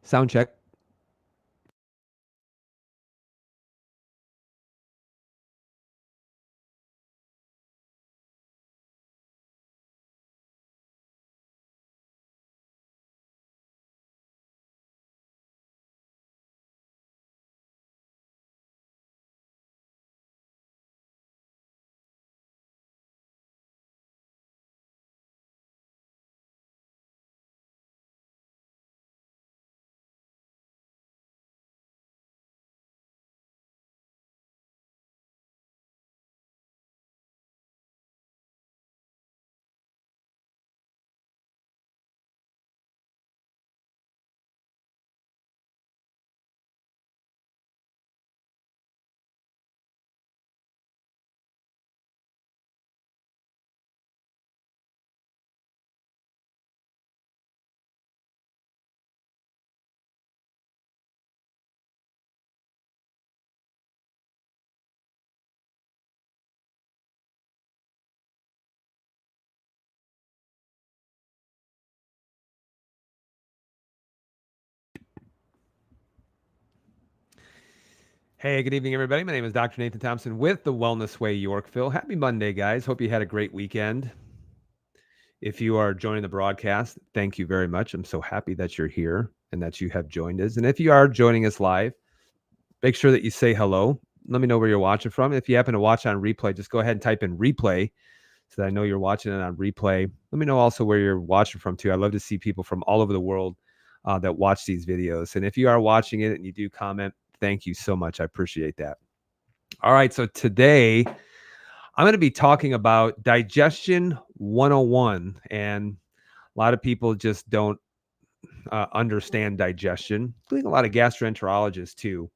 Sound check. Hey, good evening, everybody. My name is Dr. Nathan Thompson with the Wellness Way Yorkville. Happy Monday, guys. Hope you had a great weekend. If you are joining the broadcast, thank you very much. I'm so happy that you're here and that you have joined us. And if you are joining us live, make sure that you say hello. Let me know where you're watching from. If you happen to watch on replay, just go ahead and type in replay so that I know you're watching it on replay. Let me know also where you're watching from, too. I love to see people from all over the world that watch these videos. And if you are watching it and you do comment, thank you so much. I appreciate that. All right, so today I'm going to be talking about Digestion 101. And a lot of people just don't understand digestion, including a lot of gastroenterologists too.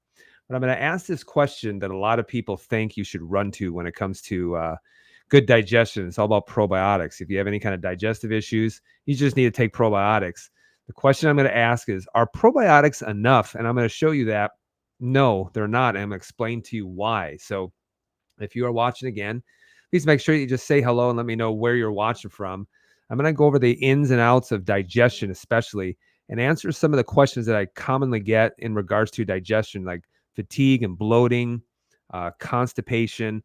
But I'm going to ask this question that a lot of people think you should run to when it comes to good digestion. It's all about probiotics. If you have any kind of digestive issues, you just need to take probiotics. The question I'm going to ask is, are probiotics enough? And I'm going to show you that no, they're not. And I'm going to explain to you why. So if you are watching again, please make sure you just say hello and let me know where you're watching from. I'm going to go over the ins and outs of digestion, especially, and answer some of the questions that I commonly get in regards to digestion, like fatigue and bloating, constipation,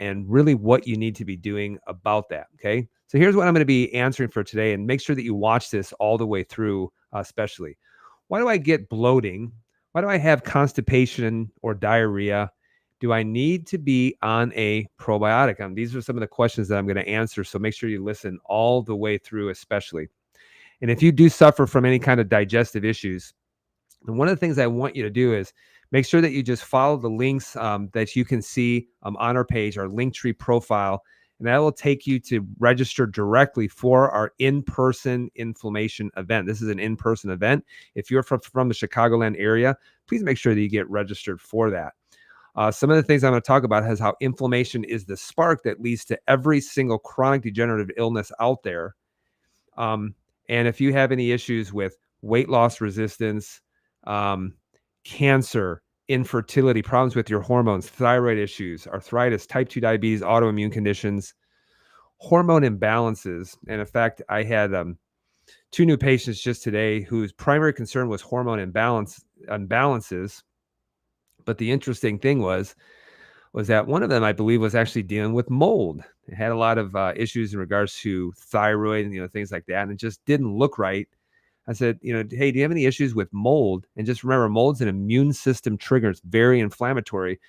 and really what you need to be doing about that. Okay. So here's what I'm going to be answering for today, and make sure that you watch this all the way through, especially. Why do I get bloating? Why do I have constipation or diarrhea? Do I need to be on a probiotic? These are some of the questions that I'm going to answer. So make sure you listen all the way through, especially. And if you do suffer from any kind of digestive issues, and one of the things I want you to do is make sure that you just follow the links that you can see on our page, our Linktree profile, and that will take you to register directly for our in-person inflammation event. This is an in-person event. If you're from the Chicagoland area, please make sure that you get registered for that. Some of the things I'm going to talk about is how inflammation is the spark that leads to every single chronic degenerative illness out there. And if you have any issues with weight loss resistance, cancer, infertility, problems with your hormones, thyroid issues, arthritis, type 2 diabetes, autoimmune conditions, hormone imbalances. And in fact, I had 2 new patients just today whose primary concern was hormone imbalances. But the interesting thing was that one of them, I believe, was actually dealing with mold. It had a lot of issues in regards to thyroid and, things like that. And it just didn't look right. I said, hey, do you have any issues with mold? And just remember, mold's an immune system trigger. It's very inflammatory.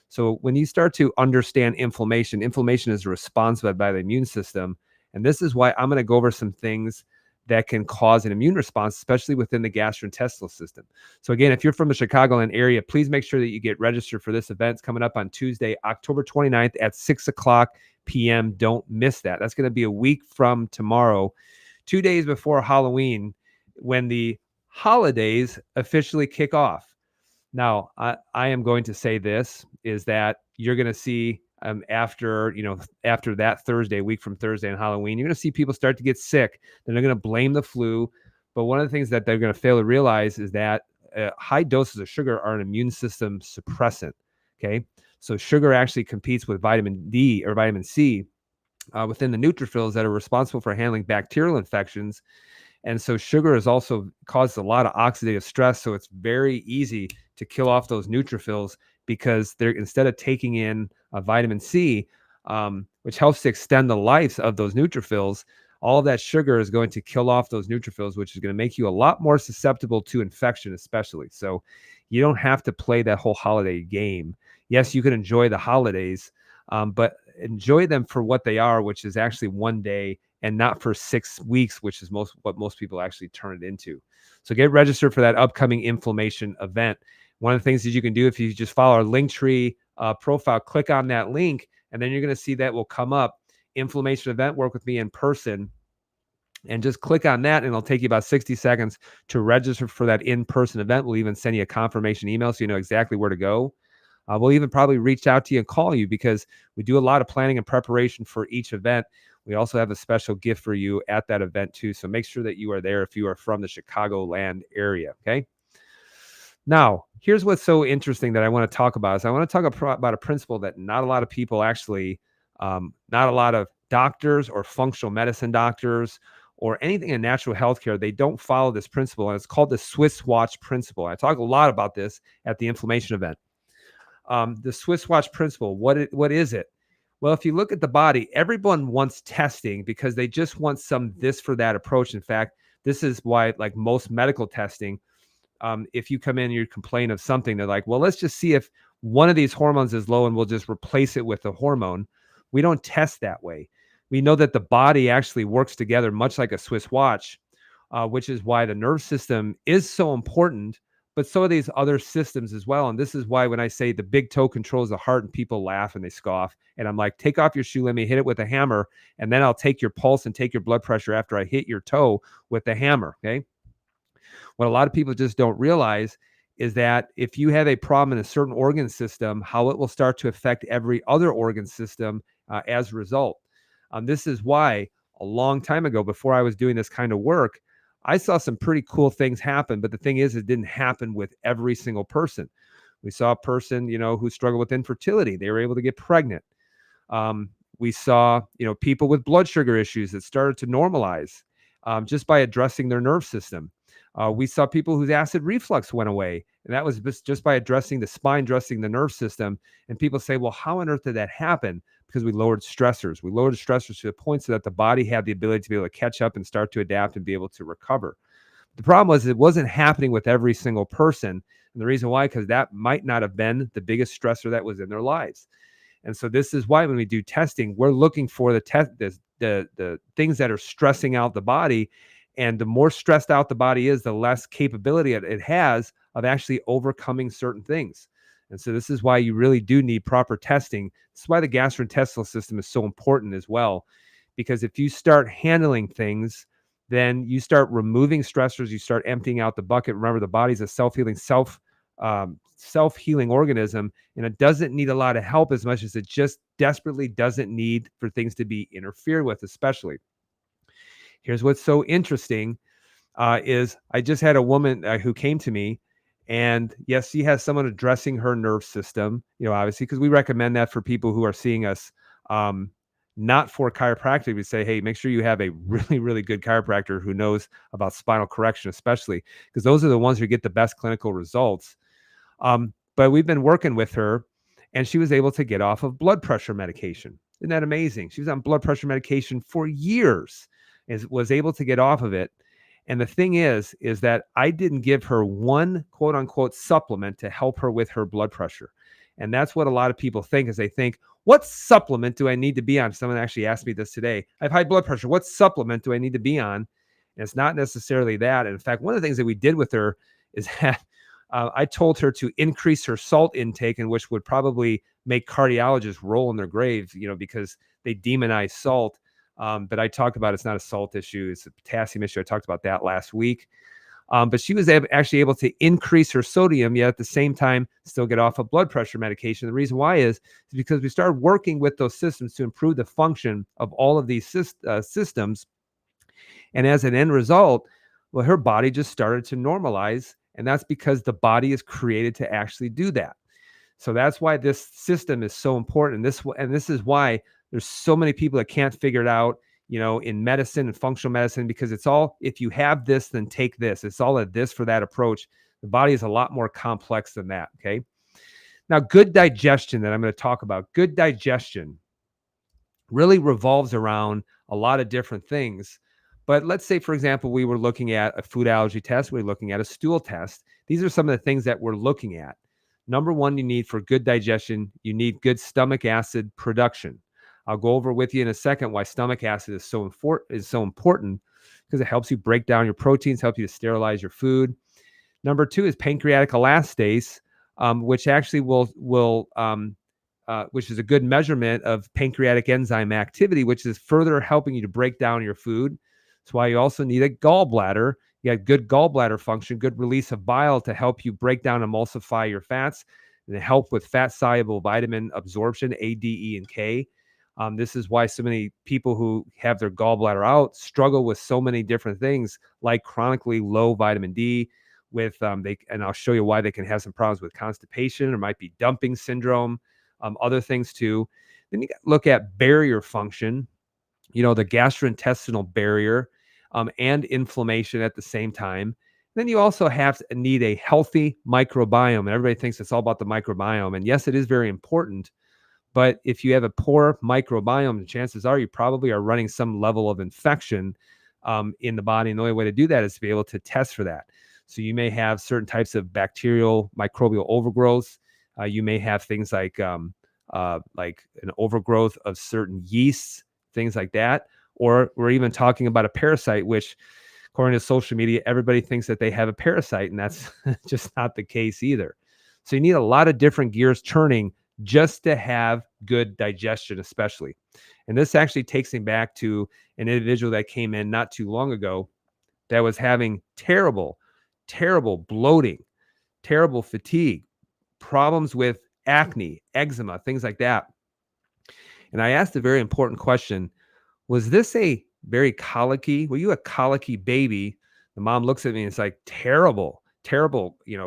So when you start to understand inflammation is a response by the immune system. And this is why I'm going to go over some things that can cause an immune response, especially within the gastrointestinal system. So again, if you're from the Chicagoland area, please make sure that you get registered for this event. It's coming up on Tuesday, October 29th at 6:00 p.m. Don't miss that. That's going to be a week from tomorrow, 2 days before Halloween, when the holidays officially kick off. Now, I am going to say this, is that you're going to see after that Thursday, a week from Thursday and Halloween, you're going to see people start to get sick. Then they're going to blame the flu. But one of the things that they're going to fail to realize is that high doses of sugar are an immune system suppressant. Okay. So sugar actually competes with vitamin D or vitamin C within the neutrophils that are responsible for handling bacterial infections. And so sugar has also caused a lot of oxidative stress. So it's very easy to kill off those neutrophils because they're instead of taking in vitamin C, which helps to extend the lives of those neutrophils, all of that sugar is going to kill off those neutrophils, which is going to make you a lot more susceptible to infection, especially. So you don't have to play that whole holiday game. Yes, you can enjoy the holidays, but enjoy them for what they are, which is actually one day and not for 6 weeks, which is what most people actually turn it into. So get registered for that upcoming inflammation event. One of the things that you can do if you just follow our Linktree profile, click on that link, and then you're going to see that will come up, inflammation event, work with me in person. And just click on that, and it'll take you about 60 seconds to register for that in-person event. We'll even send you a confirmation email so you know exactly where to go. We'll even probably reach out to you and call you because we do a lot of planning and preparation for each event. We also have a special gift for you at that event too. So make sure that you are there if you are from the Chicagoland area. Okay. Now, here's what's so interesting that I want to talk about is I want to talk about a principle that not a lot of people actually, not a lot of doctors or functional medicine doctors or anything in natural healthcare, they don't follow this principle. And it's called the Swiss watch principle. I talk a lot about this at the inflammation event. The Swiss watch principle, what is it? Well, if you look at the body, everyone wants testing because they just want some this for that approach. In fact, this is why, like most medical testing, if you come in and you complain of something, they're like, well, let's just see if one of these hormones is low and we'll just replace it with a hormone. We don't test that way. We know that the body actually works together much like a Swiss watch, which is why the nerve system is so important, but so are these other systems as well. And this is why when I say the big toe controls the heart and people laugh and they scoff, and I'm like, take off your shoe, let me hit it with a hammer, and then I'll take your pulse and take your blood pressure after I hit your toe with the hammer, okay? What a lot of people just don't realize is that if you have a problem in a certain organ system, how it will start to affect every other organ system as a result. This is why a long time ago, before I was doing this kind of work, I saw some pretty cool things happen. But the thing is, it didn't happen with every single person. We saw a person, who struggled with infertility. They were able to get pregnant. We saw, people with blood sugar issues that started to normalize just by addressing their nerve system. We saw people whose acid reflux went away, and that was just by addressing the spine, addressing the nerve system. And people say, well, how on earth did that happen? Because we lowered stressors. We lowered stressors to the point so that the body had the ability to be able to catch up and start to adapt and be able to recover. The problem was it wasn't happening with every single person. And the reason why, because that might not have been the biggest stressor that was in their lives. And so this is why when we do testing, we're looking for the things that are stressing out the body. And the more stressed out the body is, the less capability it has of actually overcoming certain things. And so this is why you really do need proper testing. This is why the gastrointestinal system is so important as well. Because if you start handling things, then you start removing stressors, you start emptying out the bucket. Remember, the body's a self-healing, self-healing organism, and it doesn't need a lot of help as much as it just desperately doesn't need for things to be interfered with, especially. Here's what's so interesting is I just had a woman who came to me, and yes, she has someone addressing her nerve system, obviously, because we recommend that for people who are seeing us, not for chiropractic. We say, hey, make sure you have a really, really good chiropractor who knows about spinal correction, especially because those are the ones who get the best clinical results. But we've been working with her, and she was able to get off of blood pressure medication. Isn't that amazing? She was on blood pressure medication for years, was able to get off of it. And the thing is that I didn't give her one quote unquote supplement to help her with her blood pressure. And that's what a lot of people think is they think, what supplement do I need to be on? Someone actually asked me this today. I have high blood pressure. What supplement do I need to be on? And it's not necessarily that. And in fact, one of the things that we did with her is that I told her to increase her salt intake, and which would probably make cardiologists roll in their graves, because they demonize salt. But I talked about it's not a salt issue, it's a potassium issue. I talked about that last week. But she was actually able to increase her sodium, yet at the same time still get off of blood pressure medication. The reason why is because we started working with those systems to improve the function of all of these systems. And as an end result, well, her body just started to normalize. And that's because the body is created to actually do that. So that's why this system is so important. And this is why there's so many people that can't figure it out. in medicine and functional medicine, because it's all, if you have this, then take this. It's all a this for that approach. The body is a lot more complex than that. Okay. Now, good digestion that I'm going to talk about, good digestion really revolves around a lot of different things. But let's say, for example, we were looking at a food allergy test. We're looking at a stool test. These are some of the things that we're looking at. Number one, you need for good digestion, you need good stomach acid production. I'll go over with you in a second why stomach acid is so important, because it helps you break down your proteins, helps you to sterilize your food. Number two is pancreatic elastase, which actually which is a good measurement of pancreatic enzyme activity, which is further helping you to break down your food. That's why you also need a gallbladder. You got good gallbladder function, good release of bile to help you break down, emulsify your fats, and help with fat-soluble vitamin absorption, A, D, E, and K. This is why so many people who have their gallbladder out struggle with so many different things, like chronically low vitamin D. And I'll show you why they can have some problems with constipation, or might be dumping syndrome. Other things too. Then you got to look at barrier function, the gastrointestinal barrier, and inflammation at the same time. Then you also need a healthy microbiome. And everybody thinks it's all about the microbiome. And yes, it is very important. But if you have a poor microbiome, the chances are you probably are running some level of infection in the body. And the only way to do that is to be able to test for that. So you may have certain types of bacterial microbial overgrowth. You may have things like an overgrowth of certain yeasts, things like that. Or we're even talking about a parasite, which, according to social media, everybody thinks that they have a parasite, and that's just not the case either. So you need a lot of different gears turning just to have good digestion, especially. And this actually takes me back to an individual that came in not too long ago that was having terrible bloating, terrible fatigue, problems with acne, eczema, things like that. And I asked a very important question. Was this a very colicky? Were you a colicky baby? The mom looks at me and it's like, terrible,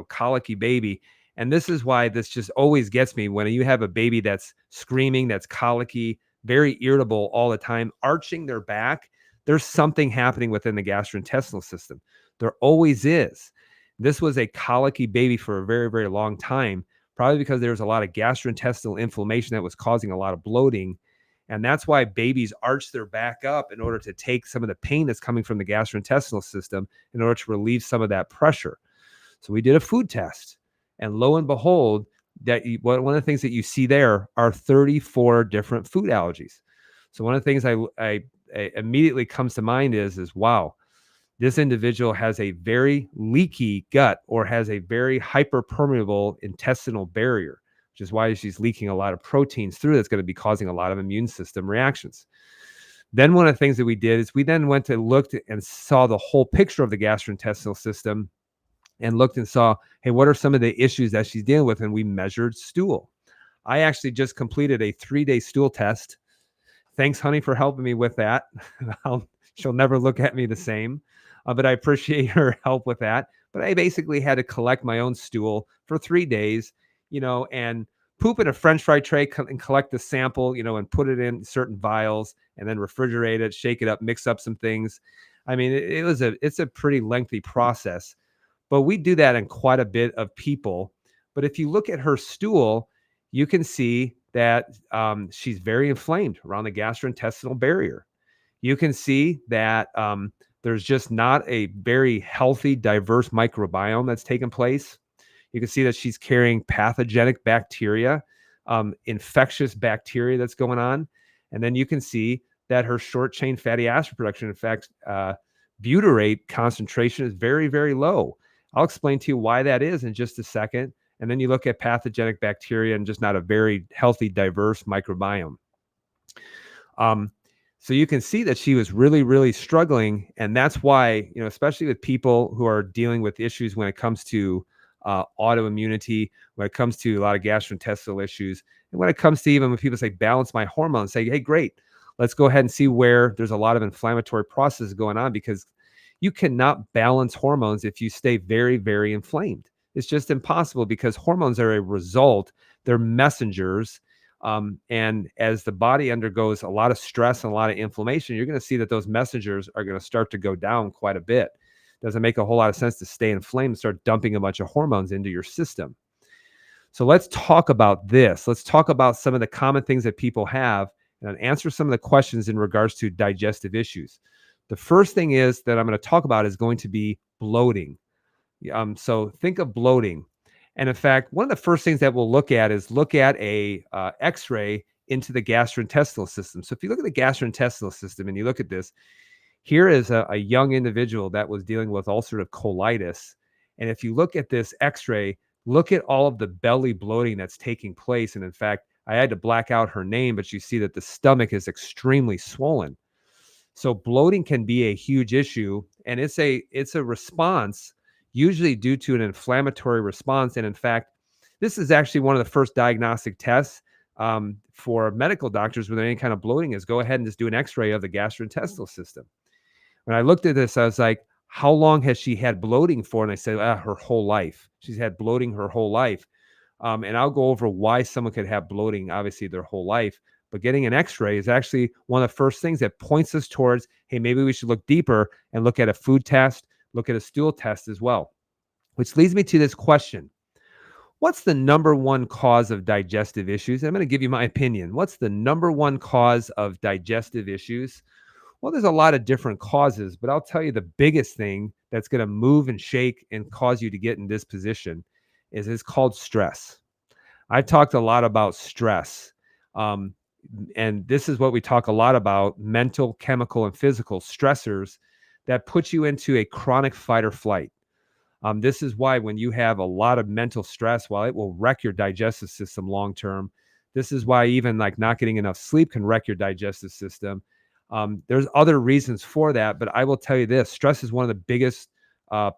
colicky baby. And this is why this just always gets me when you have a baby that's screaming, that's colicky, very irritable all the time, arching their back. There's something happening within the gastrointestinal system. There always is. This was a colicky baby for a very, very long time, probably because there was a lot of gastrointestinal inflammation that was causing a lot of bloating. And that's why babies arch their back up in order to take some of the pain that's coming from the gastrointestinal system in order to relieve some of that pressure. So we did a food test, and lo and behold, one of the things that you see there are 34 different food allergies. So one of the things I immediately comes to mind is wow, this individual has a very leaky gut, or has a very hyperpermeable intestinal barrier, which is why she's leaking a lot of proteins through that's going to be causing a lot of immune system reactions. Then one of the things that we did is we then went to looked and saw the whole picture of the gastrointestinal system, and looked and saw, hey, what are some of the issues that she's dealing with? And we measured stool. I actually just completed a 3-day stool test. Thanks, honey, for helping me with that. She'll never look at me the same, but I appreciate her help with that. But I basically had to collect my own stool for 3 days, and poop in a French fry tray and collect the sample, and put it in certain vials, and then refrigerate it, shake it up, mix up some things. I mean, it's a pretty lengthy process. But we do that in quite a bit of people. But if you look at her stool, you can see that she's very inflamed around the gastrointestinal barrier. You can see that there's just not a very healthy, diverse microbiome that's taken place. You can see that she's carrying pathogenic bacteria, infectious bacteria that's going on. And then you can see that her short-chain fatty acid production, in fact, butyrate concentration is very, very low. I'll explain to you why that is in just a second. And then you look at pathogenic bacteria and just not a very healthy, diverse microbiome. So you can see that she was really, really struggling. And that's why, especially with people who are dealing with issues when it comes to autoimmunity, when it comes to a lot of gastrointestinal issues, and when it comes to even when people say balance my hormones, say, hey, great, let's go ahead and see where there's a lot of inflammatory processes going on, because you cannot balance hormones if you stay very, very inflamed. It's just impossible, because hormones are a result. They're messengers And as the body undergoes a lot of stress and a lot of inflammation, you're going to see that those messengers are going to start to go down quite a bit. Doesn't make a whole lot of sense to stay inflamed and start dumping a bunch of hormones into your system. So let's talk about this. Let's talk about some of the common things that people have and answer some of the questions in regards to digestive issues. The first thing is that I'm going to talk about is going to be bloating. So think of bloating. And in fact, one of the first things that we'll look at is look at a X-ray into the gastrointestinal system. So if you look at the gastrointestinal system and you look at this, here is a young individual that was dealing with ulcerative colitis. And if you look at this X-ray, look at all of the belly bloating that's taking place. And in fact, I had to black out her name, but you see that the stomach is extremely swollen. So bloating can be a huge issue, and it's a response usually due to an inflammatory response. And in fact, this is actually one of the first diagnostic tests for medical doctors with any kind of bloating is go ahead and just do an X-ray of the gastrointestinal system. When I looked at this, I was like, how long has she had bloating for? And I said, her whole life. She's had bloating her whole life. And I'll go over why someone could have bloating, obviously, their whole life. But getting an X-ray is actually one of the first things that points us towards, hey, maybe we should look deeper and look at a food test, look at a stool test as well. Which leads me to this question. What's the number one cause of digestive issues? I'm going to give you my opinion. What's the number one cause of digestive issues? Well, there's a lot of different causes, but I'll tell you the biggest thing that's going to move and shake and cause you to get in this position is it's called stress. I've talked a lot about stress. And this is what we talk a lot about: mental, chemical, and physical stressors that put you into a chronic fight or flight. This is why when you have a lot of mental stress, while it will wreck your digestive system long term, this is why even like not getting enough sleep can wreck your digestive system. There's other reasons for that, but I will tell you this: stress is one of the biggest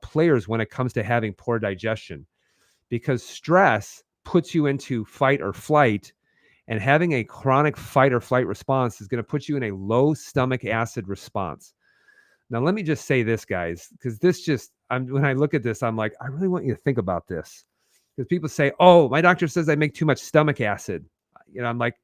players when it comes to having poor digestion, because stress puts you into fight or flight, and having a chronic fight or flight response is going to put you in a low stomach acid response. Now, let me just say this, guys, because when I look at this, I'm like, I really want you to think about this, because people say, oh, my doctor says I make too much stomach acid. I'm like,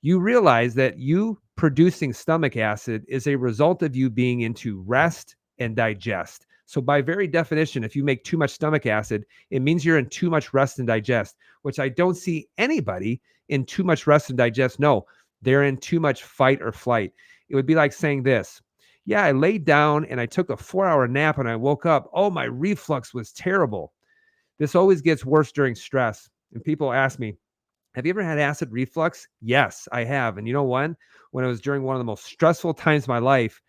you realize that you producing stomach acid is a result of you being into rest and digest. So by very definition, if you make too much stomach acid, it means you're in too much rest and digest, which I don't see anybody in too much rest and digest. No, they're in too much fight or flight. It would be like saying this: yeah, I laid down and I took a 4-hour nap and I woke up. Oh, my reflux was terrible. This always gets worse during stress. And people ask me, have you ever had acid reflux? Yes, I have. And you know when? When it was during one of the most stressful times of my life,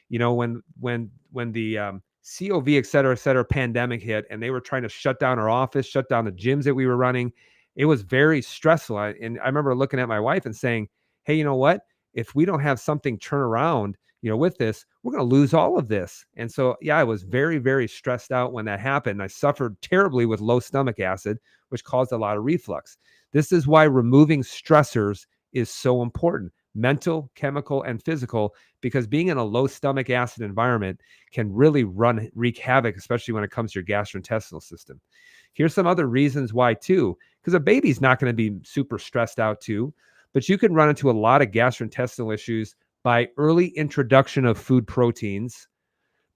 when the COVID, et cetera, pandemic hit, and they were trying to shut down our office, shut down the gyms that we were running. It was very stressful. And I remember looking at my wife and saying, hey, you know what? If we don't have something turn around, with this, we're going to lose all of this. And so, yeah, I was very, very stressed out when that happened. I suffered terribly with low stomach acid, which caused a lot of reflux. This is why removing stressors is so important: mental, chemical, and physical, because being in a low stomach acid environment can really wreak havoc, especially when it comes to your gastrointestinal system. Here's some other reasons why too, because a baby's not going to be super stressed out too, but you can run into a lot of gastrointestinal issues by early introduction of food proteins,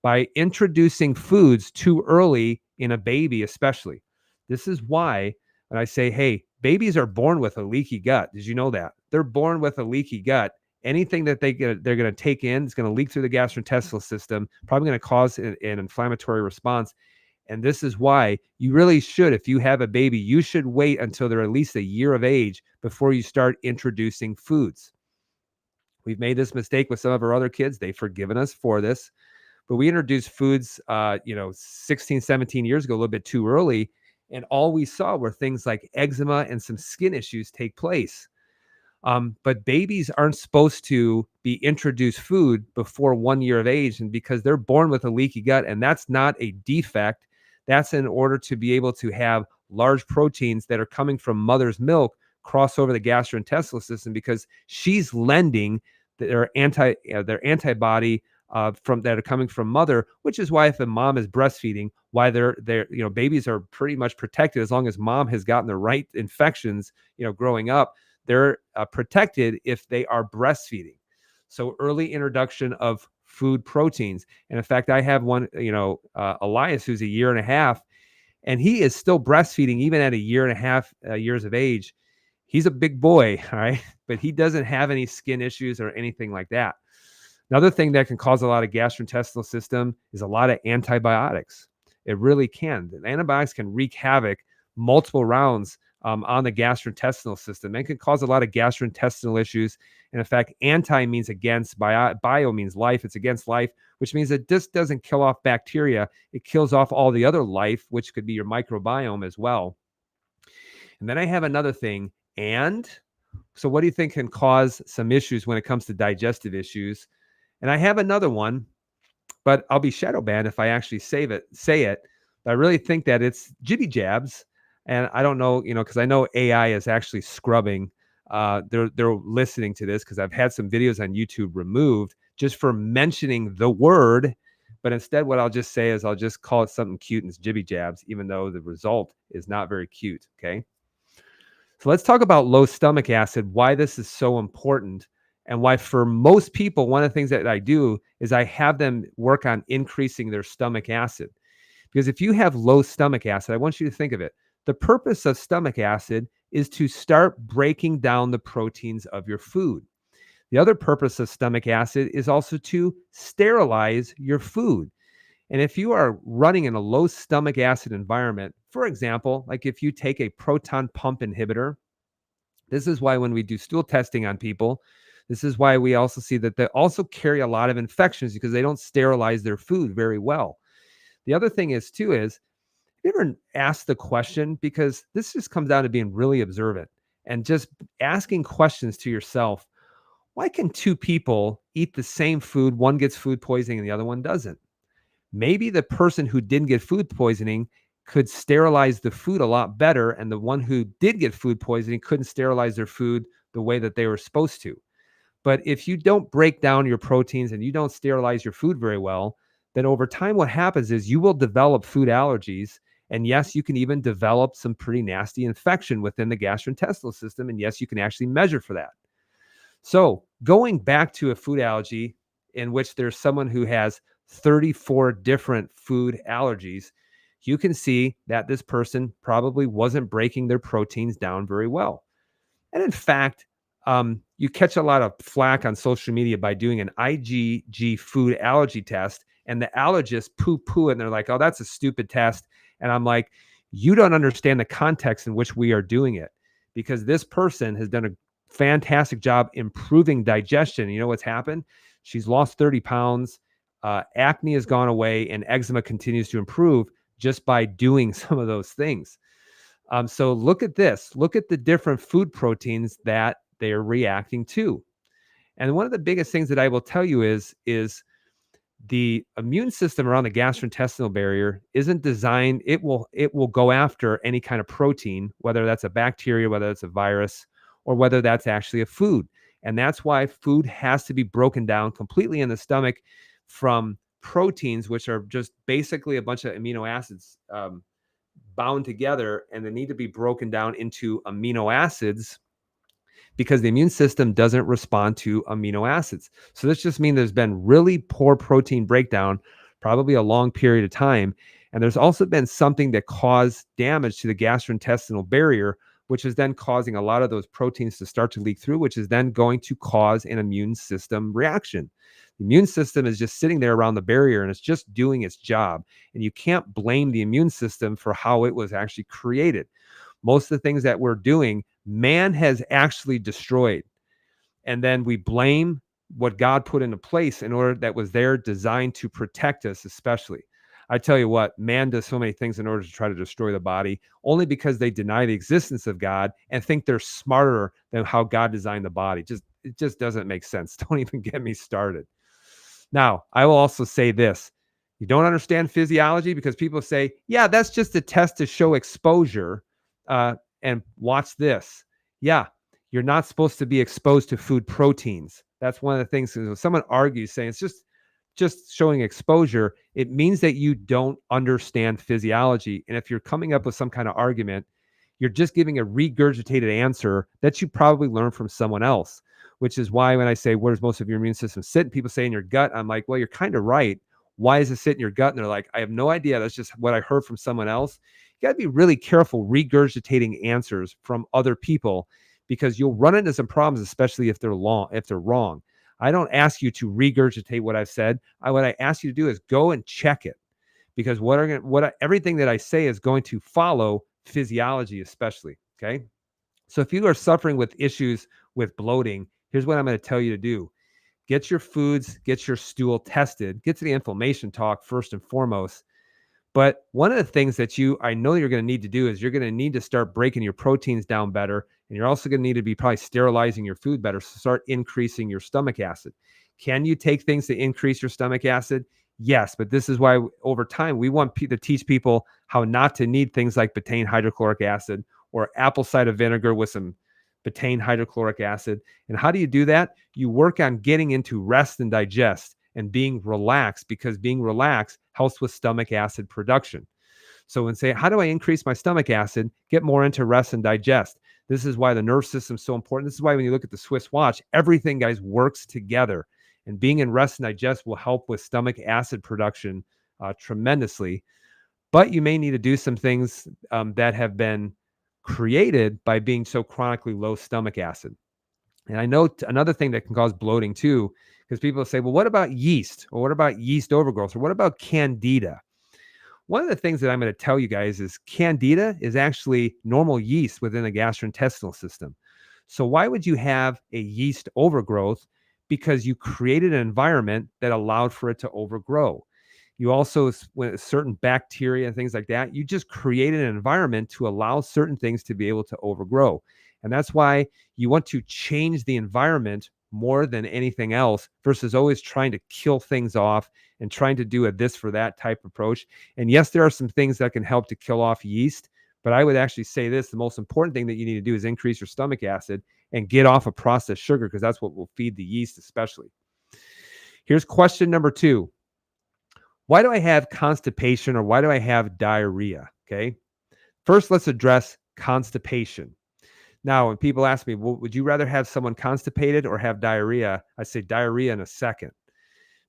by introducing foods too early in a baby especially. This is why when I say, hey, babies are born with a leaky gut. Did you know that? They're born with a leaky gut. Anything that they're going to take in is going to leak through the gastrointestinal system, probably going to cause an inflammatory response. And this is why you really should, if you have a baby, you should wait until they're at least a year of age before you start introducing foods. We've made this mistake with some of our other kids. They've forgiven us for this, but we introduced foods, 16, 17 years ago, a little bit too early. And all we saw were things like eczema and some skin issues take place. But babies aren't supposed to be introduced food before 1 year of age, and because they're born with a leaky gut, and that's not a defect. That's in order to be able to have large proteins that are coming from mother's milk cross over the gastrointestinal system, because she's lending their antibody from that are coming from mother, which is why if a mom is breastfeeding, why they're babies are pretty much protected as long as mom has gotten the right infections, growing up. they're protected if they are breastfeeding. So early introduction of food proteins. And in fact, I have one, Elias, who's a year and a half, and he is still breastfeeding even at a year and a half years of age. He's a big boy, all right, but he doesn't have any skin issues or anything like that. Another thing that can cause a lot of gastrointestinal system is a lot of antibiotics. It really can. The antibiotics can wreak havoc multiple rounds on the gastrointestinal system and can cause a lot of gastrointestinal issues. And in fact, anti means against, bio means life. It's against life, which means it just doesn't kill off bacteria. It kills off all the other life, which could be your microbiome as well. And then I have another thing. And so what do you think can cause some issues when it comes to digestive issues? And I have another one, but I'll be shadow banned if I actually say it. But I really think that it's jibby jabs. And I don't know, because I know AI is actually scrubbing. They're listening to this because I've had some videos on YouTube removed just for mentioning the word. But instead, what I'll just say is I'll just call it something cute, and it's jibby jabs, even though the result is not very cute. Okay. So let's talk about low stomach acid, why this is so important, and why for most people, one of the things that I do is I have them work on increasing their stomach acid. Because if you have low stomach acid, I want you to think of it. The purpose of stomach acid is to start breaking down the proteins of your food. The other purpose of stomach acid is also to sterilize your food. And if you are running in a low stomach acid environment, for example, like if you take a proton pump inhibitor, this is why when we do stool testing on people, this is why we also see that they also carry a lot of infections because they don't sterilize their food very well. The other thing is too is, have you ever asked the question, because this just comes down to being really observant and just asking questions to yourself. Why can two people eat the same food? One gets food poisoning and the other one doesn't. Maybe the person who didn't get food poisoning could sterilize the food a lot better, and the one who did get food poisoning couldn't sterilize their food the way that they were supposed to. But if you don't break down your proteins and you don't sterilize your food very well, then over time what happens is you will develop food allergies. And yes, you can even develop some pretty nasty infection within the gastrointestinal system. And yes, you can actually measure for that. So going back to a food allergy in which there's someone who has 34 different food allergies, you can see that this person probably wasn't breaking their proteins down very well. And in fact, you catch a lot of flack on social media by doing an IgG food allergy test, and the allergists poo-poo it, and they're like, oh, that's a stupid test. And I'm like, you don't understand the context in which we are doing it, because this person has done a fantastic job improving digestion. You know what's happened? She's lost 30 pounds. Acne has gone away, and eczema continues to improve just by doing some of those things. So look at this. Look at the different food proteins that they are reacting to. And one of the biggest things that I will tell you is the immune system around the gastrointestinal barrier isn't designed. It will go after any kind of protein, whether that's a bacteria, whether it's a virus, or whether that's actually a food. And that's why food has to be broken down completely in the stomach from proteins, which are just basically a bunch of amino acids bound together, and they need to be broken down into amino acids because the immune system doesn't respond to amino acids. So this just means there's been really poor protein breakdown, probably a long period of time. And there's also been something that caused damage to the gastrointestinal barrier, which is then causing a lot of those proteins to start to leak through, which is then going to cause an immune system reaction. The immune system is just sitting there around the barrier and it's just doing its job. And you can't blame the immune system for how it was actually created. Most of the things that we're doing, man has actually destroyed. And then we blame what God put into place in order that was there designed to protect us, especially. I tell you what, man does so many things in order to try to destroy the body, only because they deny the existence of God and think they're smarter than how God designed the body. It just doesn't make sense. Don't even get me started. Now, I will also say this. You don't understand physiology because people say, yeah, that's just a test to show exposure. And watch this. Yeah, you're not supposed to be exposed to food proteins. That's one of the things. When someone argues saying it's just showing exposure, it means that you don't understand physiology. And if you're coming up with some kind of argument, You're just giving a regurgitated answer that you probably learned from someone else, which is why when I say, where does most of your immune system sit? And people say in your gut, I'm like, well, you're kind of right. Why does it sit in your gut? And they're like, I have no idea. That's just what I heard from someone else. You got to be really careful regurgitating answers from other people, because you'll run into some problems, especially if they're wrong. I don't ask you to regurgitate what I've said. What I ask you to do is go and check it, because everything that I say is going to follow physiology, especially. Okay. So if you are suffering with issues with bloating, here's what I'm going to tell you to do. Get your foods, get your stool tested, get to the inflammation talk first and foremost. But one of the things that I know you're going to need to do is you're going to need to start breaking your proteins down better. And you're also going to need to be probably sterilizing your food better. So start increasing your stomach acid. Can you take things to increase your stomach acid? Yes, but this is why over time we want to teach people how not to need things like betaine hydrochloric acid or apple cider vinegar with some betaine hydrochloric acid. And how do you do that? You work on getting into rest and digest and being relaxed, because being relaxed helps with stomach acid production. So when say, how do I increase my stomach acid? Get more into rest and digest. This is why the nervous system is so important. This is why when you look at the Swiss watch, everything, guys, works together. And being in rest and digest will help with stomach acid production tremendously. But you may need to do some things that have been created by being so chronically low stomach acid. And I know another thing that can cause bloating too, because people say, well, what about yeast? Or what about yeast overgrowth? Or what about candida? One of the things that I'm going to tell you guys is candida is actually normal yeast within the gastrointestinal system. So why would you have a yeast overgrowth? Because you created an environment that allowed for it to overgrow. You also, with certain bacteria and things like that, you just created an environment to allow certain things to be able to overgrow. And that's why you want to change the environment more than anything else, versus always trying to kill things off and trying to do a this for that type approach. And yes, there are some things that can help to kill off yeast, but I would actually say this: the most important thing that you need to do is increase your stomach acid and get off of processed sugar, because that's what will feed the yeast especially. Here's question number 2. Why do I have constipation, or why do I have diarrhea? Okay. First, let's address constipation. Now, when people ask me, well, would you rather have someone constipated or have diarrhea? I say diarrhea in a second,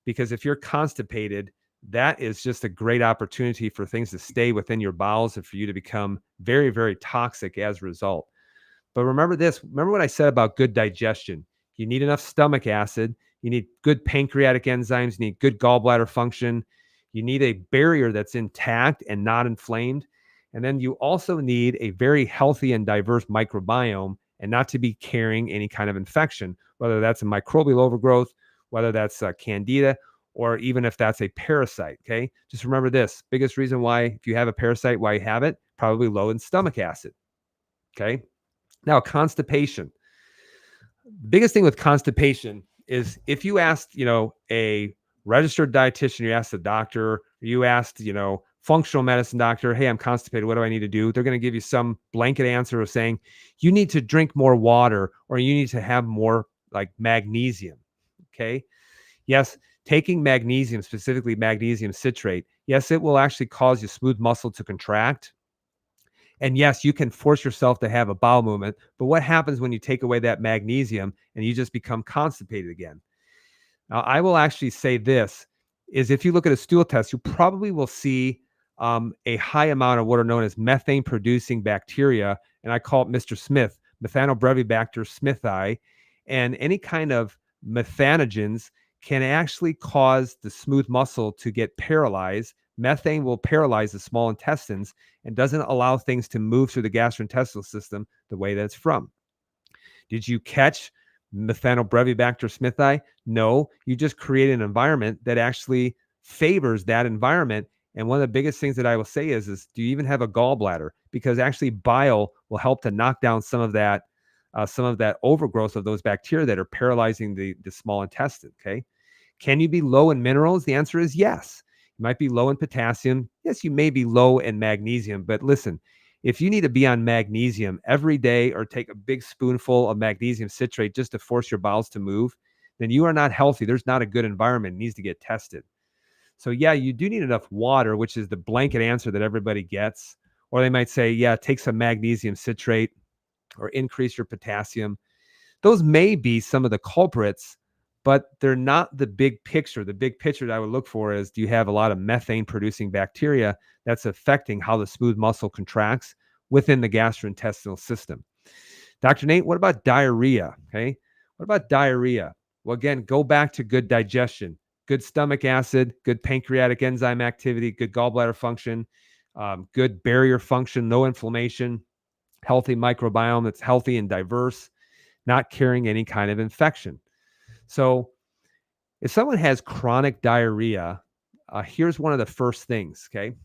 because if you're constipated, that is just a great opportunity for things to stay within your bowels and for you to become very, very toxic as a result. But remember this, remember what I said about good digestion. You need enough stomach acid. You need good pancreatic enzymes. You need good gallbladder function. You need a barrier that's intact and not inflamed. And then you also need a very healthy and diverse microbiome, and not to be carrying any kind of infection, whether that's a microbial overgrowth, whether that's candida, or even if that's a parasite. Okay. Just remember this: biggest reason why, if you have a parasite, why you have it, probably low in stomach acid. Okay. Now, constipation. The biggest thing with constipation is if you asked, a registered dietitian, you asked the doctor, you asked, functional medicine doctor, hey, I'm constipated, what do I need to do? They're going to give you some blanket answer of saying, you need to drink more water, or you need to have more like magnesium. Okay. Yes, taking magnesium, specifically magnesium citrate, yes, it will actually cause your smooth muscle to contract. And yes, you can force yourself to have a bowel movement. But what happens when you take away that magnesium and you just become constipated again? Now, I will actually say this is, if you look at a stool test, you probably will see a high amount of what are known as methane producing bacteria. And I call it Mr. Smith, Methanobrevibacter smithii. And any kind of methanogens can actually cause the smooth muscle to get paralyzed. Methane will paralyze the small intestines and doesn't allow things to move through the gastrointestinal system the way that it's from. Did you catch Methanobrevibacter smithii? No, you just create an environment that actually favors that environment. And one of the biggest things that I will say is do you even have a gallbladder? Because actually bile will help to knock down some of that overgrowth of those bacteria that are paralyzing the small intestine. Okay. Can you be low in minerals? The answer is yes. You might be low in potassium. Yes, you may be low in magnesium. But listen, if you need to be on magnesium every day, or take a big spoonful of magnesium citrate just to force your bowels to move, then you are not healthy. There's not a good environment. It needs to get tested. So yeah, you do need enough water, which is the blanket answer that everybody gets. Or they might say, yeah, take some magnesium citrate or increase your potassium. Those may be some of the culprits, but they're not the big picture. The big picture that I would look for is, do you have a lot of methane producing bacteria that's affecting how the smooth muscle contracts within the gastrointestinal system? Dr. Nate, what about diarrhea? Okay. What about diarrhea? Well, again, go back to good digestion, good stomach acid, good pancreatic enzyme activity, good gallbladder function, good barrier function, no inflammation, healthy microbiome that's healthy and diverse, not carrying any kind of infection. So if someone has chronic diarrhea, here's one of the first things, okay?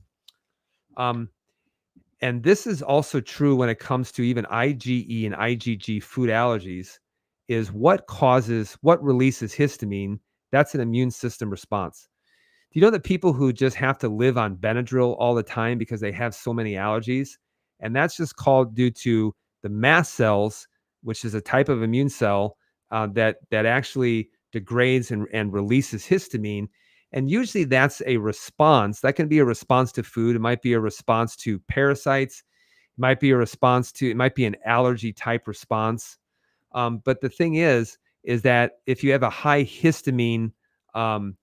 And this is also true when it comes to even IgE and IgG food allergies, is what releases histamine? That's an immune system response. Do you know that people who just have to live on Benadryl all the time because they have so many allergies? And that's just called due to the mast cells, which is a type of immune cell that actually degrades and releases histamine. And usually that's a response. That can be a response to food. It might be a response to parasites. It might be it might be an allergy type response. But the thing is that if you have a high um,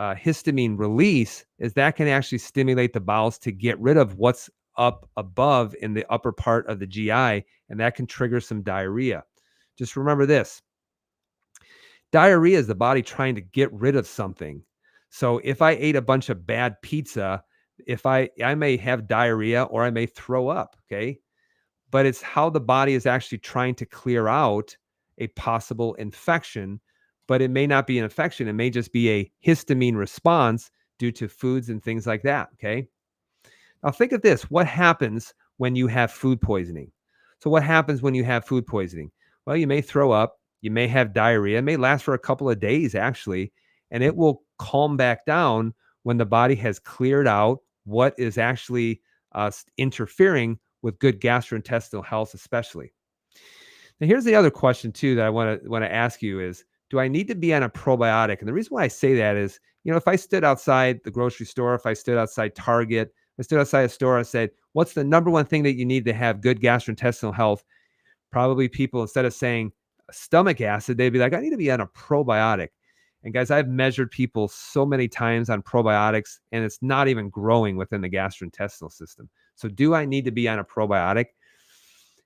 histamine release, is that can actually stimulate the bowels to get rid of what's up above in the upper part of the GI, and that can trigger some diarrhea. Just remember this. Diarrhea is the body trying to get rid of something. So if I ate a bunch of bad pizza, if I may have diarrhea or I may throw up, okay? But it's how the body is actually trying to clear out a possible infection, but it may not be an infection. It may just be a histamine response due to foods and things like that, okay? Now think of this. What happens when you have food poisoning? So what happens when you have food poisoning? Well, you may throw up, you may have diarrhea, it may last for a couple of days actually, and it will calm back down when the body has cleared out what is actually interfering with good gastrointestinal health, especially. Now, here's the other question too that I want to ask you is, do I need to be on a probiotic? And the reason why I say that is, if I stood outside the grocery store, if I stood outside Target, if I stood outside a store and said, what's the number one thing that you need to have good gastrointestinal health? Probably people, instead of saying stomach acid, they'd be like, I need to be on a probiotic. And guys, I've measured people so many times on probiotics, and it's not even growing within the gastrointestinal system. So do I need to be on a probiotic?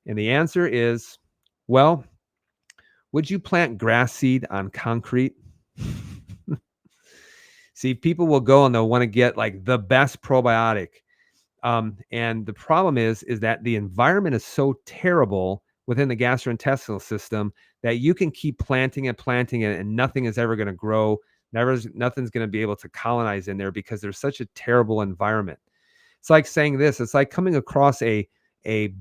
And the answer is, well, would you plant grass seed on concrete? See, people will go and they'll want to get like the best probiotic. And the problem is that the environment is so terrible within the gastrointestinal system that you can keep planting it and nothing is ever going to grow. Nothing's going to be able to colonize in there because there's such a terrible environment. It's like saying this, it's like coming across a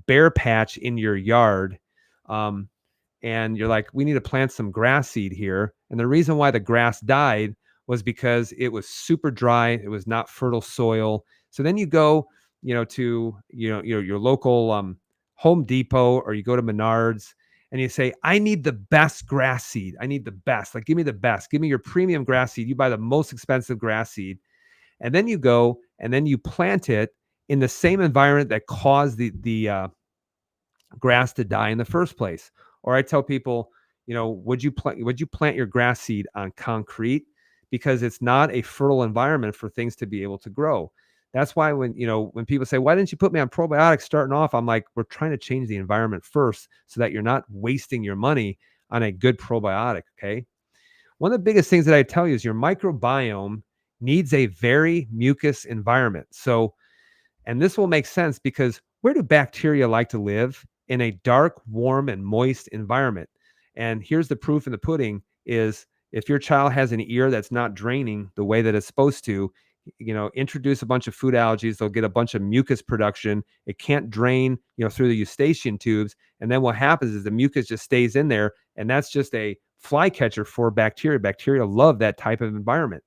bare patch in your yard. And you're like, we need to plant some grass seed here. And the reason why the grass died was because it was super dry. It was not fertile soil. So then you go, to, your local Home Depot, or you go to Menards and you say, I need the best grass seed. I need the best. Like, give me the best. Give me your premium grass seed. You buy the most expensive grass seed. And then you go and then you plant it in the same environment that caused the grass to die in the first place. Or I tell people, would you plant your grass seed on concrete? Because it's not a fertile environment for things to be able to grow. That's why when people say, why didn't you put me on probiotics starting off? I'm like, we're trying to change the environment first so that you're not wasting your money on a good probiotic, okay? One of the biggest things that I tell you is your microbiome needs a very mucus environment. So, and this will make sense because where do bacteria like to live? In a dark, warm, and moist environment. And here's the proof in the pudding is if your child has an ear that's not draining the way that it's supposed to, introduce a bunch of food allergies, they'll get a bunch of mucus production. It can't drain, through the eustachian tubes. And then what happens is the mucus just stays in there. And that's just a flycatcher for bacteria. Bacteria love that type of environment.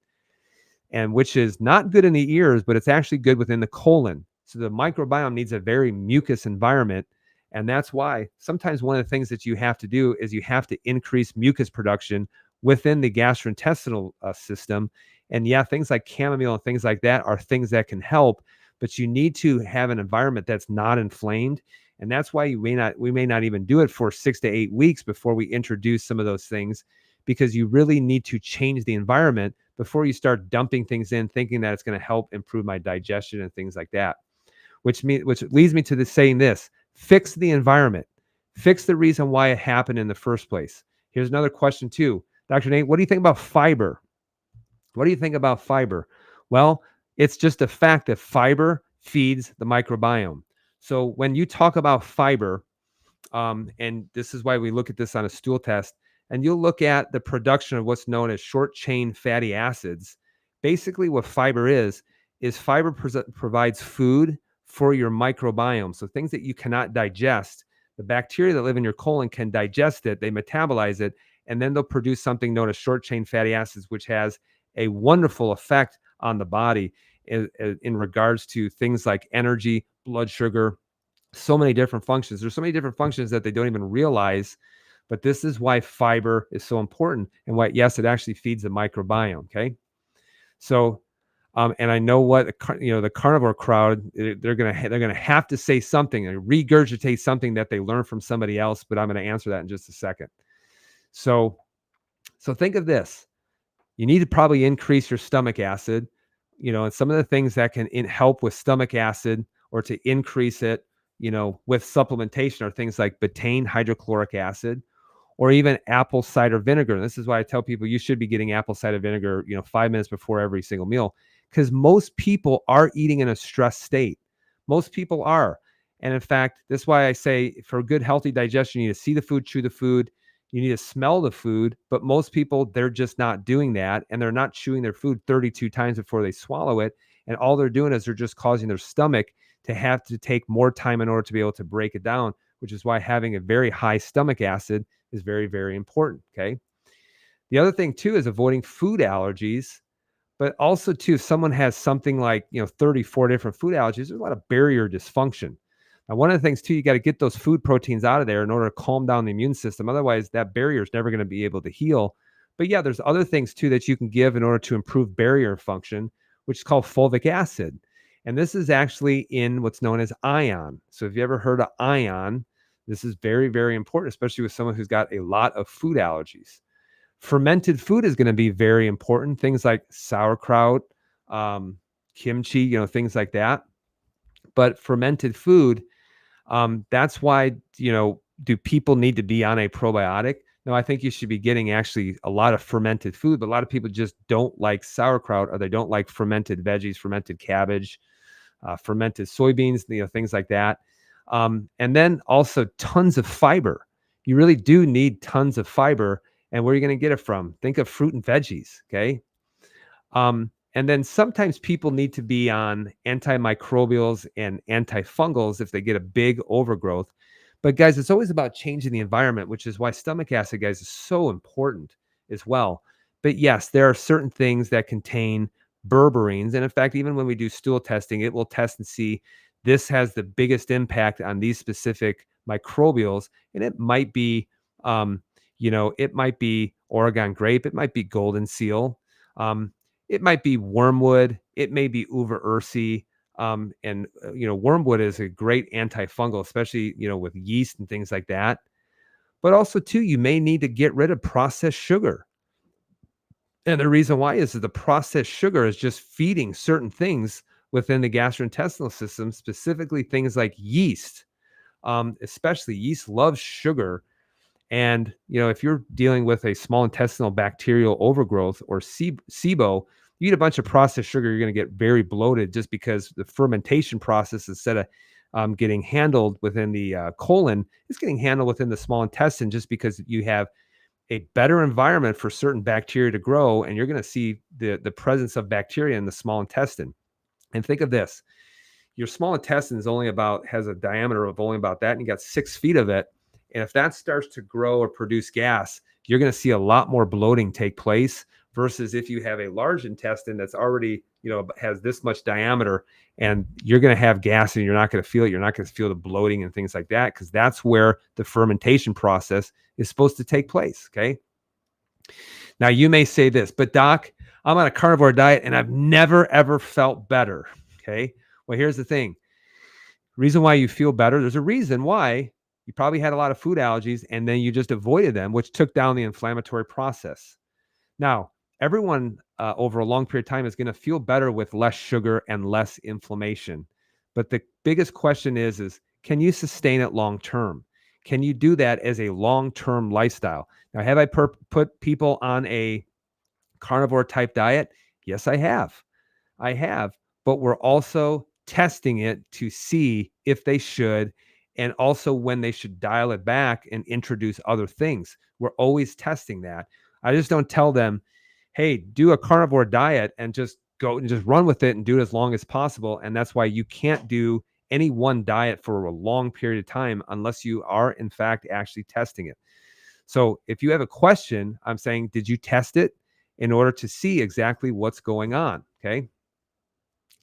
And which is not good in the ears, but it's actually good within the colon. So the microbiome needs a very mucus environment. And that's why sometimes one of the things that you have to do is you have to increase mucus production within the gastrointestinal system. And yeah, things like chamomile and things like that are things that can help. but you need to have an environment that's not inflamed. And that's why we may not even do it for 6 to 8 weeks before we introduce some of those things, because you really need to change the environment before you start dumping things in, thinking that it's going to help improve my digestion and things like that. Which leads me to saying this: fix the environment, fix the reason why it happened in the first place. Here's another question too, Dr. Nate. What do you think about fiber? What do you think about fiber? Well, it's just a fact that fiber feeds the microbiome. So when you talk about fiber, and this is why we look at this on a stool test, and you'll look at the production of what's known as short chain fatty acids. Basically, what fiber is fiber provides food for your microbiome. So things that you cannot digest, the bacteria that live in your colon can digest it, they metabolize it, and then they'll produce something known as short chain fatty acids, which has a wonderful effect on the body in regards to things like energy, blood sugar, so many different functions. There's so many different functions that they don't even realize, but this is why fiber is so important, and why, yes, it actually feeds the microbiome. Okay. So, and I know what, the carnivore crowd, they're going to have to say something and regurgitate something that they learned from somebody else, but I'm going to answer that in just a second. So think of this. You need to probably increase your stomach acid, and some of the things that can help with stomach acid or to increase it, with supplementation are things like betaine hydrochloric acid, or even apple cider vinegar. And this is why I tell people you should be getting apple cider vinegar, 5 minutes before every single meal, because most people are eating in a stress state. Most people are. And in fact, that's why I say for good, healthy digestion, you need to see the food, chew the food. You need to smell the food, but most people, they're just not doing that. And they're not chewing their food 32 times before they swallow it. And all they're doing is they're just causing their stomach to have to take more time in order to be able to break it down, which is why having a very high stomach acid is very, very important. Okay. The other thing too is avoiding food allergies, but also too, if someone has something like, 34 different food allergies, there's a lot of barrier dysfunction. Now, one of the things too, you got to get those food proteins out of there in order to calm down the immune system. Otherwise, that barrier is never going to be able to heal. But yeah, there's other things too that you can give in order to improve barrier function, which is called fulvic acid. And this is actually in what's known as ion. So if you ever heard of ion, this is very, very important, especially with someone who's got a lot of food allergies. Fermented food is going to be very important. Things like sauerkraut, kimchi, things like that. But fermented food, that's why, do people need to be on a probiotic? No, I think you should be getting actually a lot of fermented food, but a lot of people just don't like sauerkraut, or they don't like fermented veggies, fermented cabbage, fermented soybeans, things like that. And then also tons of fiber. You really do need tons of fiber. And where are you going to get it from? Think of fruit and veggies. Okay. And then sometimes people need to be on antimicrobials and antifungals if they get a big overgrowth. But guys, it's always about changing the environment, which is why stomach acid, guys, is so important as well. But yes, there are certain things that contain berberines. And in fact, even when we do stool testing, it will test and see this has the biggest impact on these specific microbials. And it might be, it might be Oregon grape. It might be golden seal. It might be wormwood. It may be uva ursi. Wormwood is a great antifungal, especially, with yeast and things like that. But also too, you may need to get rid of processed sugar. And the reason why is that the processed sugar is just feeding certain things within the gastrointestinal system, specifically things like yeast. Especially yeast loves sugar. And, if you're dealing with a small intestinal bacterial overgrowth or SIBO, you eat a bunch of processed sugar, you're going to get very bloated, just because the fermentation process, instead of getting handled within the colon, is getting handled within the small intestine, just because you have a better environment for certain bacteria to grow. And you're going to see the presence of bacteria in the small intestine. And think of this. Your small intestine has a diameter of only about that, and you got 6 feet of it. And if that starts to grow or produce gas, you're going to see a lot more bloating take place, versus if you have a large intestine that's already, has this much diameter, and you're going to have gas and you're not going to feel it. You're not going to feel the bloating and things like that, because that's where the fermentation process is supposed to take place. Okay. Now you may say this, but doc, I'm on a carnivore diet and I've never, ever felt better. Okay. Well, here's the thing. Reason why you feel better, there's a reason why you probably had a lot of food allergies and then you just avoided them, which took down the inflammatory process. Now, everyone over a long period of time is going to feel better with less sugar and less inflammation. But the biggest question is can you sustain it long term? Can you do that as a long-term lifestyle? Now, have I put people on a carnivore type diet? Yes, I have. I have, but we're also testing it to see if they should and also when they should dial it back and introduce other things. We're always testing that. I just don't tell them, hey, do a carnivore diet and just go and just run with it and do it as long as possible. And that's why you can't do any one diet for a long period of time unless you are, in fact, actually testing it. So if you have a question, I'm saying, did you test it in order to see exactly what's going on? Okay.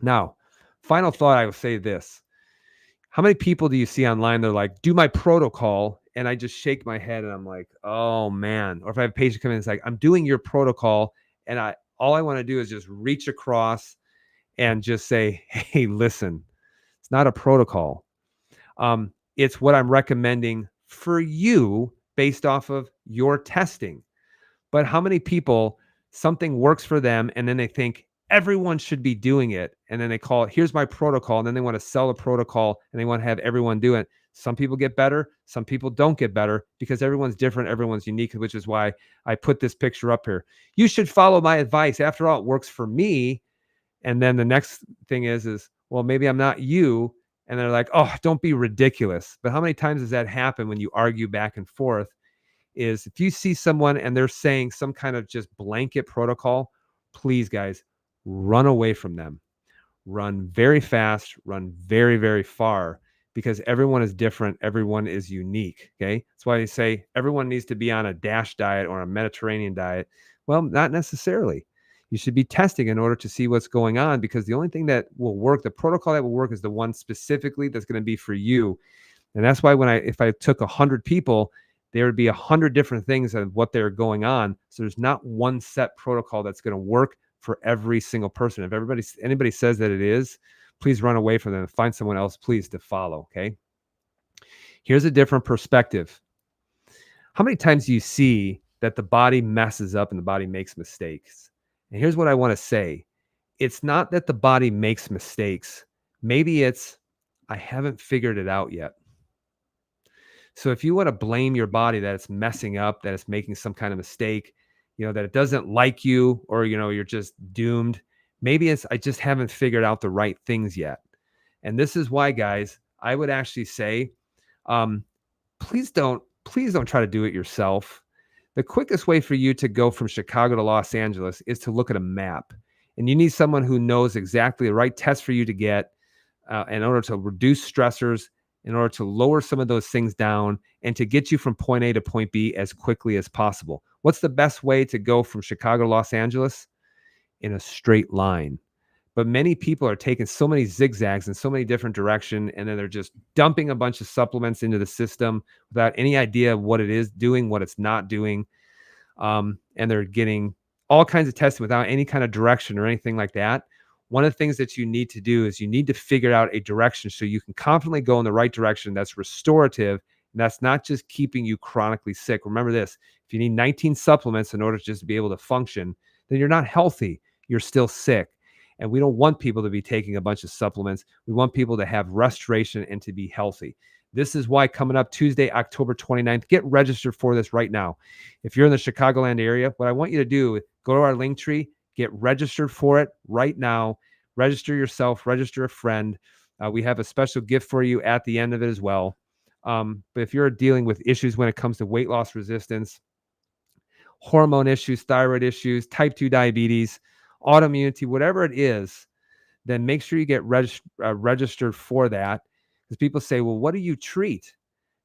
Now, final thought, I will say this. How many people do you see online? They're like, do my protocol. And I just shake my head and I'm like, oh man. Or if I have a patient come in, it's like, I'm doing your protocol. And all I want to do is just reach across and just say, hey, listen, it's not a protocol. It's what I'm recommending for you based off of your testing. But how many people, something works for them and then they think everyone should be doing it. And then they call it, here's my protocol. And then they want to sell a protocol and they want to have everyone do it. Some people get better. Some people don't get better because everyone's different. Everyone's unique, which is why I put this picture up here. You should follow my advice. After all, it works for me. And then the next thing is, well, maybe I'm not you. And they're like, oh, don't be ridiculous. But how many times does that happen when you argue back and forth? Is if you see someone and they're saying some kind of just blanket protocol, please, guys, run away from them. Run very fast, run very, very far because everyone is different. Everyone is unique. Okay. That's why they say everyone needs to be on a DASH diet or a Mediterranean diet. Well, not necessarily. You should be testing in order to see what's going on because the only thing that will work, the protocol that will work is the one specifically that's going to be for you. And that's why if I took 100 people, there would be 100 different things of what they're going on. So there's not one set protocol that's going to work for every single person. If anybody says that it is, please run away from them and find someone else, please, to follow. Okay. Here's a different perspective. How many times do you see that the body messes up and the body makes mistakes? And here's what I want to say. It's not that the body makes mistakes. Maybe it's, I haven't figured it out yet. So if you want to blame your body that it's messing up, that it's making some kind of mistake, that it doesn't like you or, you're just doomed. Maybe it's, I just haven't figured out the right things yet. And this is why, guys, I would actually say, please don't try to do it yourself. The quickest way for you to go from Chicago to Los Angeles is to look at a map. And you need someone who knows exactly the right test for you to get in order to reduce stressors, in order to lower some of those things down and to get you from point A to point B as quickly as possible. What's the best way to go from Chicago to Los Angeles? In a straight line. But many people are taking so many zigzags in so many different directions, and then they're just dumping a bunch of supplements into the system without any idea of what it is doing, what it's not doing. And they're getting all kinds of testing without any kind of direction or anything like that. One of the things that you need to do is you need to figure out a direction so you can confidently go in the right direction that's restorative, and that's not just keeping you chronically sick. Remember this, if you need 19 supplements in order just to be able to function, then you're not healthy, you're still sick. And we don't want people to be taking a bunch of supplements. We want people to have restoration and to be healthy. This is why coming up Tuesday, October 29th, get registered for this right now. If you're in the Chicagoland area, what I want you to do, go to our link tree, get registered for it right now. Register yourself, register a friend. We have a special gift for you at the end of it as well. But if you're dealing with issues when it comes to weight loss resistance, hormone issues, thyroid issues, type 2 diabetes, autoimmunity, whatever it is, then make sure you get registered for that. Because people say, well, what do you treat?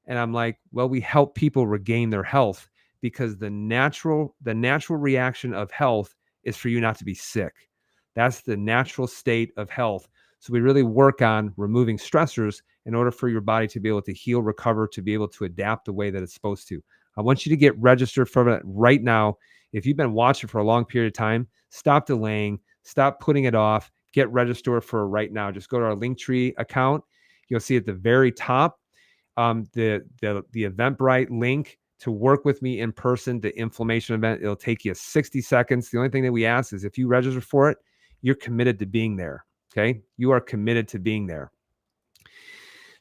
And I'm like, well, we help people regain their health because the natural reaction of health is for you not to be sick. That's the natural state of health. So we really work on removing stressors in order for your body to be able to heal, recover, to be able to adapt the way that it's supposed to. I want you to get registered for it right now. If you've been watching for a long period of time, stop delaying, stop putting it off, get registered for right now. Just go to our Linktree account. You'll see at the very top the Eventbrite link to work with me in person, the inflammation event. It'll take you 60 seconds. The only thing that we ask is if you register for it, you're committed to being there. Okay. You are committed to being there.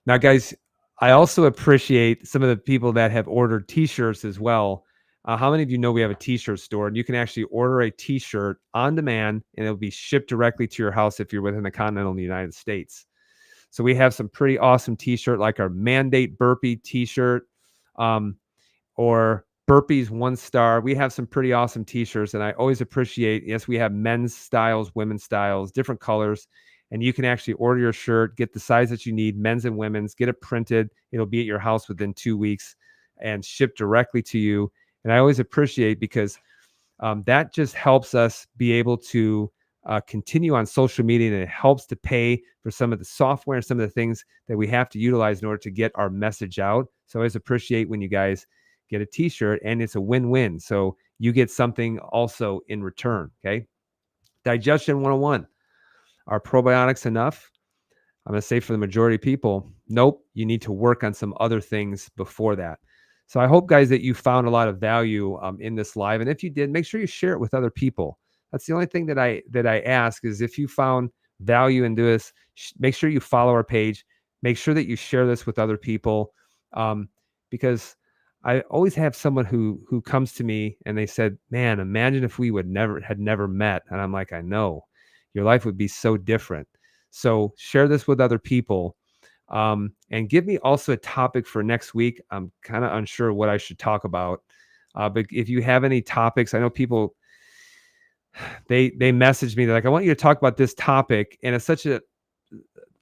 Now, guys, I also appreciate some of the people that have ordered t-shirts as well. How many of you know we have a t-shirt store, and you can actually order a t-shirt on demand and it'll be shipped directly to your house if you're within the continental United States. So we have some pretty awesome t-shirt, like our Mandate Burpee t-shirt, or Burpees 1 star. We have some pretty awesome t-shirts, and I always appreciate, yes, we have men's styles, women's styles, different colors, and you can actually order your shirt, get the size that you need, men's and women's, get it printed. It'll be at your house within 2 weeks and shipped directly to you. And I always appreciate, because that just helps us be able to continue on social media, and it helps to pay for some of the software and some of the things that we have to utilize in order to get our message out. So I always appreciate when you guys get a t-shirt, and it's a win-win. So you get something also in return. Okay. Digestion 101. Are probiotics enough? I'm going to say for the majority of people, nope, you need to work on some other things before that. So I hope, guys, that you found a lot of value in this live. And if you did, make sure you share it with other people. That's the only thing that I ask, is if you found value in this, make sure you follow our page. Make sure that you share this with other people, because I always have someone who comes to me and they said, "Man, imagine if we had never met." And I'm like, "I know, your life would be so different." So share this with other people, and give me also a topic for next week. I'm kind of unsure what I should talk about, but if you have any topics, I know people, they message me. They're like, "I want you to talk about this topic," and it's such a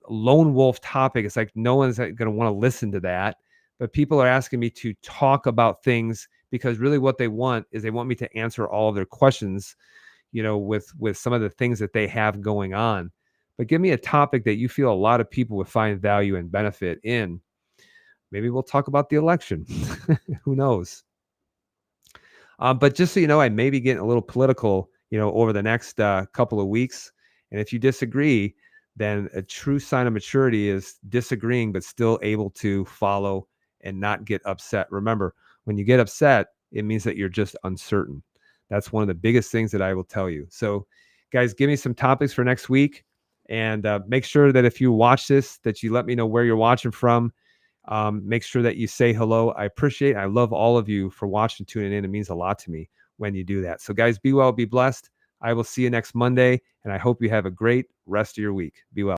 lone wolf topic. It's like no one's going to want to listen to that. But people are asking me to talk about things because really what they want is they want me to answer all of their questions, with some of the things that they have going on. But give me a topic that you feel a lot of people would find value and benefit in. Maybe we'll talk about the election. Who knows? But just so you know, I may be getting a little political, over the next couple of weeks. And if you disagree, then a true sign of maturity is disagreeing, but still able to follow and not get upset. Remember, when you get upset, it means that you're just uncertain. That's one of the biggest things that I will tell you. So, guys, give me some topics for next week. And make sure that if you watch this, that you let me know where you're watching from. Make sure that you say hello. I love all of you for watching, tuning in. It means a lot to me when you do that. So, guys, be well, be blessed. I will see you next Monday, and I hope you have a great rest of your week. Be well.